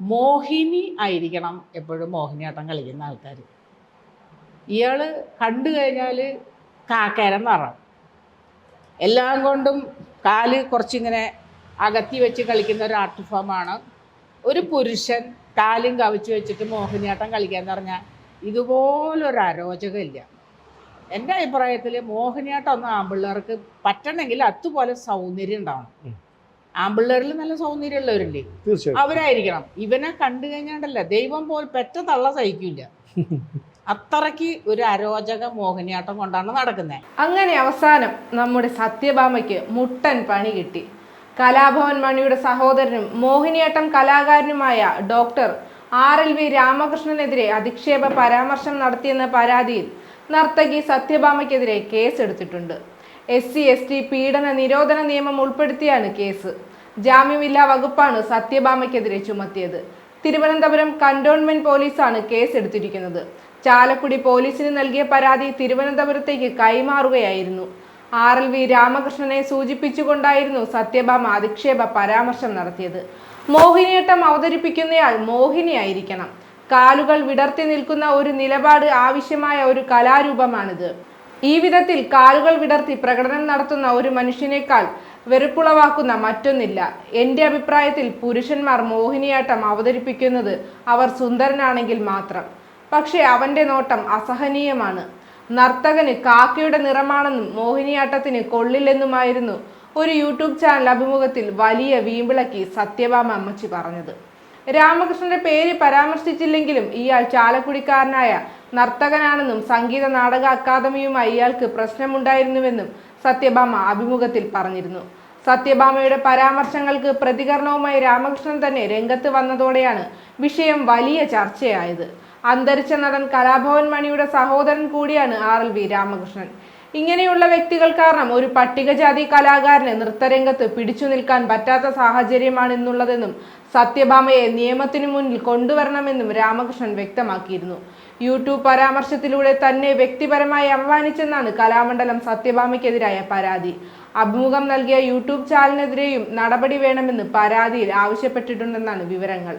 മോഹിനി ആയിരിക്കണം എപ്പോഴും മോഹിനിയാട്ടം കളിക്കുന്ന ആൾക്കാർ. ഇയാൾ കണ്ടു കഴിഞ്ഞാൽ കാക്കേരം നിറം, എല്ലാം കൊണ്ടും കാല് കുറച്ചിങ്ങനെ അകത്തി വെച്ച് കളിക്കുന്ന ഒരു ആർട്ട് ഫോമാണ്. ഒരു പുരുഷൻ കാലും കവിച്ച് വെച്ചിട്ട് മോഹിനിയാട്ടം കളിക്കാന്ന് പറഞ്ഞാൽ ഇതുപോലൊരു അരോചകമില്ല. എൻ്റെ അഭിപ്രായത്തിൽ മോഹിനിയാട്ടം ഒന്നും ആമ്പിള്ളേർക്ക് പറ്റണമെങ്കിൽ അതുപോലെ സൗന്ദര്യം ഉണ്ടാവണം. ആമ്പിള്ളേരിൽ നല്ല സൗന്ദര്യമുള്ളവരില്ലേ, അവരായിരിക്കണം. ഇവനെ കണ്ടു കഴിഞ്ഞാണ്ടല്ല ദൈവം പോൽ പെറ്റ തള്ള സഹിക്കില്ല. അത്രയ്ക്ക് ഒരു അരോചക മോഹിനിയാട്ടം കൊണ്ടാണ് നടക്കുന്നത്. അങ്ങനെ അവസാനം നമ്മുടെ സത്യഭാമയ്ക്ക് മുട്ടൻ പണി കിട്ടി. കലാഭവൻ മണിയുടെ സഹോദരനും മോഹിനിയാട്ടം കലാകാരനുമായ ഡോക്ടർ RLV രാമകൃഷ്ണനെതിരെ അധിക്ഷേപ പരാമർശം നടത്തിയെന്ന പരാതിയിൽ നർത്തകി സത്യഭാമയ്ക്കെതിരെ കേസെടുത്തിട്ടുണ്ട്. SC/ST പീഡന നിരോധന നിയമം ഉൾപ്പെടുത്തിയാണ് കേസ്. ജാമ്യമില്ലാ വകുപ്പാണ് സത്യഭാമയ്ക്കെതിരെ ചുമത്തിയത്. തിരുവനന്തപുരം കന്റോൺമെന്റ് പോലീസാണ് കേസെടുത്തിരിക്കുന്നത്. ചാലക്കുടി പോലീസിന് നൽകിയ പരാതി തിരുവനന്തപുരത്തേക്ക് കൈമാറുകയായിരുന്നു. RLV രാമകൃഷ്ണനെ സൂചിപ്പിച്ചുകൊണ്ടായിരുന്നു സത്യഭാമ അധിക്ഷേപ പരാമർശം നടത്തിയത്. മോഹിനിയാട്ടം അവതരിപ്പിക്കുന്നയാൾ മോഹിനിയായിരിക്കണം. കാലുകൾ വിടർത്തി നിൽക്കുന്ന ഒരു നിലപാട് ആവശ്യമായ ഒരു കലാരൂപമാണിത്. ഈ വിധത്തിൽ കാലുകൾ വിടർത്തി പ്രകടനം നടത്തുന്ന ഒരു മനുഷ്യനേക്കാൾ വെറുപ്പുളവാക്കുന്ന മറ്റൊന്നില്ല. എൻ്റെ അഭിപ്രായത്തിൽ പുരുഷന്മാർ മോഹിനിയാട്ടം അവതരിപ്പിക്കുന്നത് അവർ സുന്ദരനാണെങ്കിൽ മാത്രം. പക്ഷേ അവൻ്റെ നോട്ടം അസഹനീയമാണ്. നർത്തകന് കാക്കയുടെ നിറമാണെന്നും മോഹിനിയാട്ടത്തിന് കൊള്ളില്ലെന്നുമായിരുന്നു ഒരു യൂട്യൂബ് ചാനൽ അഭിമുഖത്തിൽ വലിയ വീമ്പിളക്കി സത്യഭാമ അമ്മച്ചി പറഞ്ഞത്. രാമകൃഷ്ണന്റെ പേര് പരാമർശിച്ചില്ലെങ്കിലും ഇയാൾ ചാലക്കുടിക്കാരനായ നർത്തകനാണെന്നും സംഗീത നാടക അക്കാദമിയുമായി ഇയാൾക്ക് പ്രശ്നമുണ്ടായിരുന്നുവെന്നും സത്യഭാമ അഭിമുഖത്തിൽ പറഞ്ഞിരുന്നു. സത്യഭാമയുടെ പരാമർശങ്ങൾക്ക് പ്രതികരണവുമായി രാമകൃഷ്ണൻ തന്നെ രംഗത്ത് വന്നതോടെയാണ് വിഷയം വലിയ ചർച്ചയായത്. അന്തരിച്ച നടൻ കലാഭവൻ മണിയുടെ സഹോദരൻ കൂടിയാണ് RLV രാമകൃഷ്ണൻ. ഇങ്ങനെയുള്ള വ്യക്തികൾ കാരണം ഒരു പട്ടികജാതി കലാകാരന് നൃത്തരംഗത്ത് പിടിച്ചു നിൽക്കാൻ പറ്റാത്ത സാഹചര്യമാണ് ഇന്നുള്ളതെന്നും സത്യഭാമയെ നിയമത്തിനു മുന്നിൽ കൊണ്ടുവരണമെന്നും രാമകൃഷ്ണൻ വ്യക്തമാക്കിയിരുന്നു. യൂട്യൂബ് പരാമർശത്തിലൂടെ തന്നെ വ്യക്തിപരമായി അപമാനിച്ചെന്നാണ് കലാമണ്ഡലം സത്യഭാമയ്ക്കെതിരായ പരാതി. അഭിമുഖം നൽകിയ യൂട്യൂബ് ചാനലിനെതിരെയും നടപടി വേണമെന്ന് പരാതിയിൽ ആവശ്യപ്പെട്ടിട്ടുണ്ടെന്നാണ് വിവരങ്ങൾ.